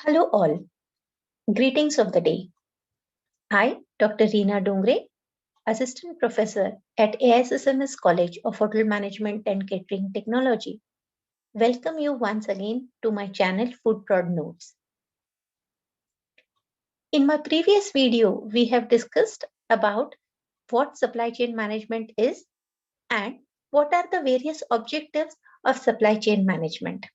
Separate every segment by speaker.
Speaker 1: Hello all, greetings of the day. I, Dr. Reena Dongre, Assistant Professor at AISSMS College of Hotel Management and Catering Technology, welcome you once again to my channel Food Prod Notes. In my previous video, we have discussed about what supply chain management is and what are the various objectives of supply chain management.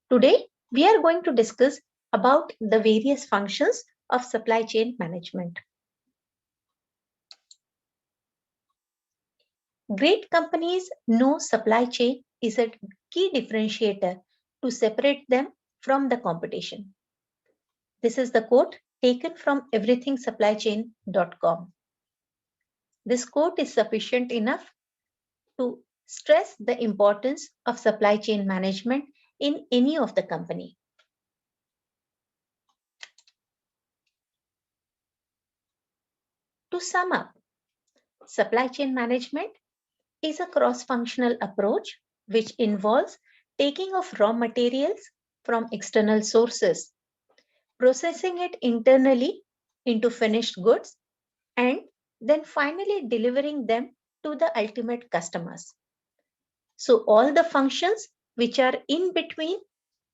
Speaker 1: Today, we are going to discuss about the various functions of supply chain management. Great companies know supply chain is a key differentiator to separate them from the competition. This is the quote taken from everythingsupplychain.com. This quote is sufficient enough to stress the importance of supply chain management in any of the company. To sum up, supply chain management is a cross-functional approach which involves taking of raw materials from external sources, processing it internally into finished goods, and then finally delivering them to the ultimate customers. So all the functions which are in between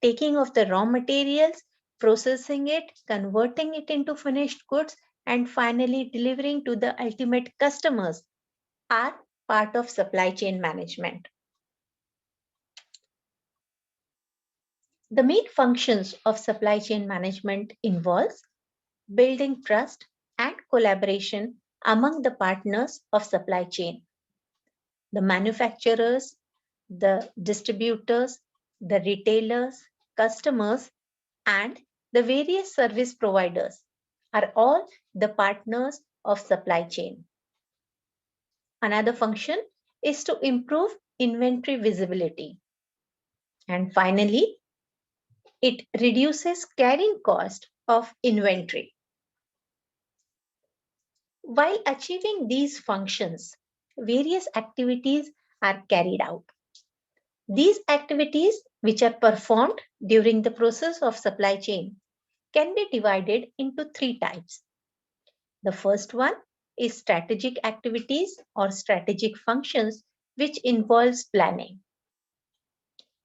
Speaker 1: taking of the raw materials, processing it, converting it into finished goods, and finally delivering to the ultimate customers are part of supply chain management. The main functions of supply chain management involves building trust and collaboration among the partners of supply chain. The manufacturers, the distributors, the retailers, customers, and the various service providers are all the partners of supply chain. Another function is to improve inventory visibility. And finally, it reduces carrying cost of inventory. While achieving these functions, various activities are carried out. These activities, which are performed during the process of supply chain, can be divided into three types. The first one is strategic activities or strategic functions, which involves planning.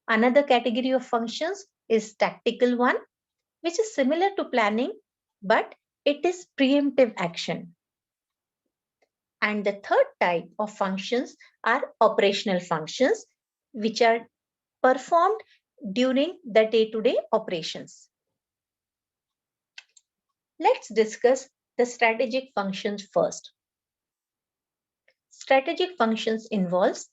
Speaker 1: Another category of functions is tactical one, which is similar to planning, but it is preemptive action. And the third type of functions are operational functions, which are performed during the day-to-day operations. Let's discuss the strategic functions first. Strategic functions involves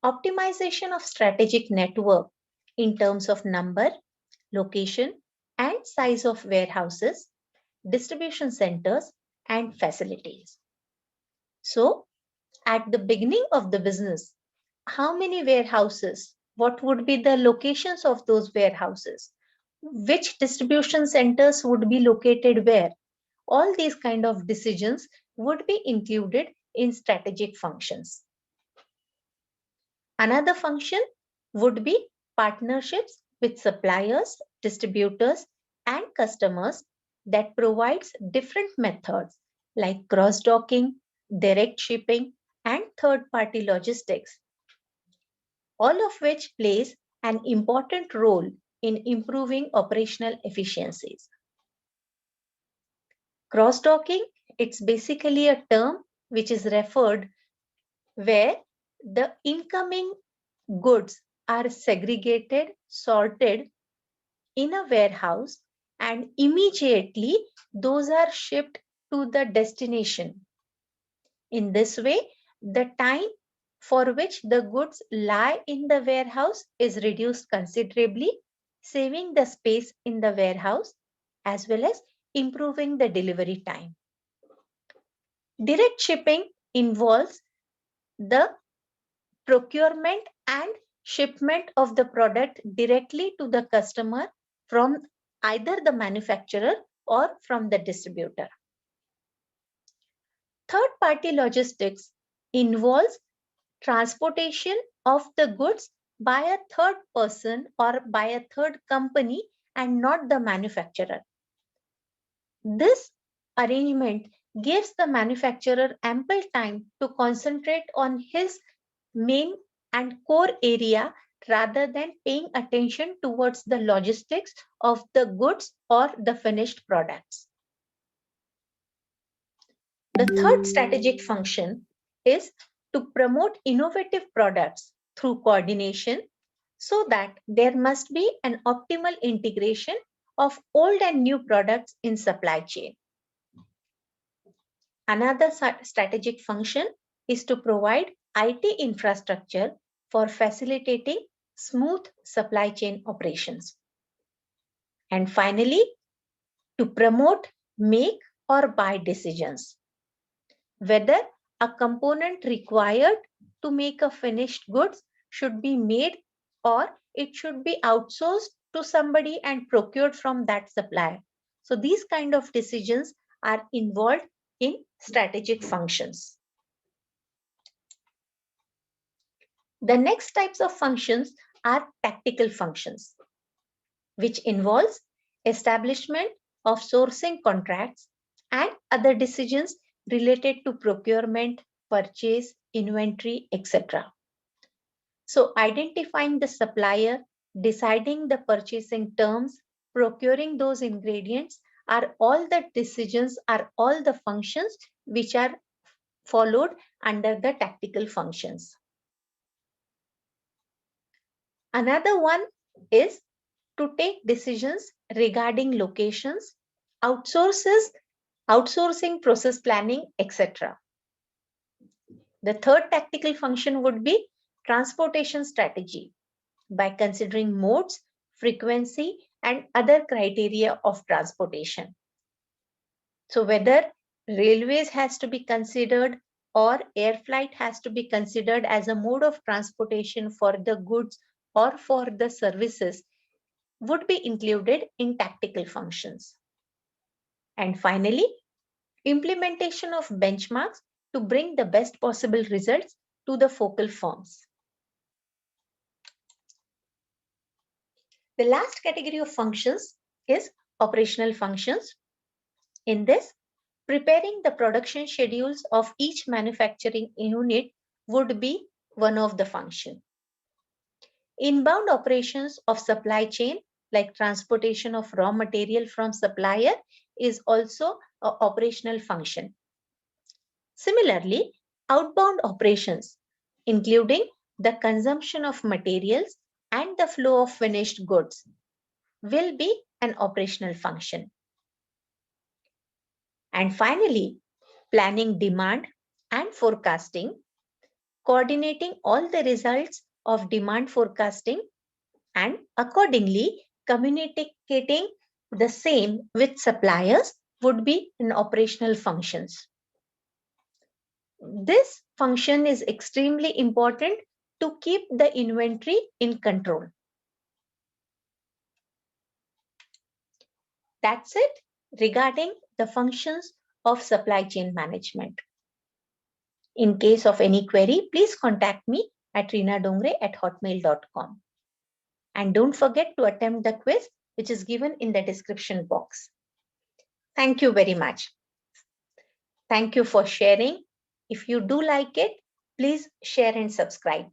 Speaker 1: optimization of strategic network in terms of number, location, and size of warehouses, distribution centers, and facilities. So, at the beginning of the business, how many warehouses? What would be the locations of those warehouses? Which distribution centers would be located where? All these kind of decisions would be included in strategic functions. Another function would be partnerships with suppliers, distributors, and customers that provides different methods like cross-docking, direct shipping, and third-party logistics, all of which plays an important role in improving operational efficiencies. Cross-docking, it's basically a term which is referred where the incoming goods are segregated, sorted in a warehouse, and immediately those are shipped to the destination. In this way, the time for which the goods lie in the warehouse is reduced considerably, saving the space in the warehouse as well as improving the delivery time. Direct shipping involves the procurement and shipment of the product directly to the customer from either the manufacturer or from the distributor. Third-party logistics involves transportation of the goods by a third person or by a third company and not the manufacturer. This arrangement gives the manufacturer ample time to concentrate on his main and core area rather than paying attention towards the logistics of the goods or the finished products. The third strategic function is to promote innovative products through coordination so that there must be an optimal integration of old and new products in supply chain. Another strategic function is to provide IT infrastructure for facilitating smooth supply chain operations. And finally, to promote make or buy decisions. Whether a component required to make a finished goods should be made or it should be outsourced to somebody and procured from that supplier. So these kind of decisions are involved in strategic functions. The next types of functions are tactical functions, which involves establishment of sourcing contracts and other decisions related to procurement, purchase, inventory, etc. So identifying the supplier, deciding the purchasing terms, procuring those ingredients are all the decisions, are all the functions which are followed under the tactical functions. Another one is to take decisions regarding locations, outsourcing process planning, etc. The third tactical function would be transportation strategy by considering modes, frequency, and other criteria of transportation. So whether railways has to be considered or air flight has to be considered as a mode of transportation for the goods or for the services would be included in tactical functions. And finally, implementation of benchmarks to bring the best possible results to the focal firms. The last category of functions is operational functions. In this, preparing the production schedules of each manufacturing unit would be one of the functions. Inbound operations of supply chain, like transportation of raw material from supplier, is also an operational function. Similarly, outbound operations, including the consumption of materials and the flow of finished goods, will be an operational function. And finally, planning demand and forecasting, coordinating all the results of demand forecasting and accordingly communicating the same with suppliers would be in operational functions. This function is extremely important to keep the inventory in control. That's it regarding the functions of supply chain management. In case of any query, please contact me at reenadongre@hotmail.com. And don't forget to attempt the quiz, which is given in the description box. Thank you very much. Thank you for sharing. If you do like it, please share and subscribe.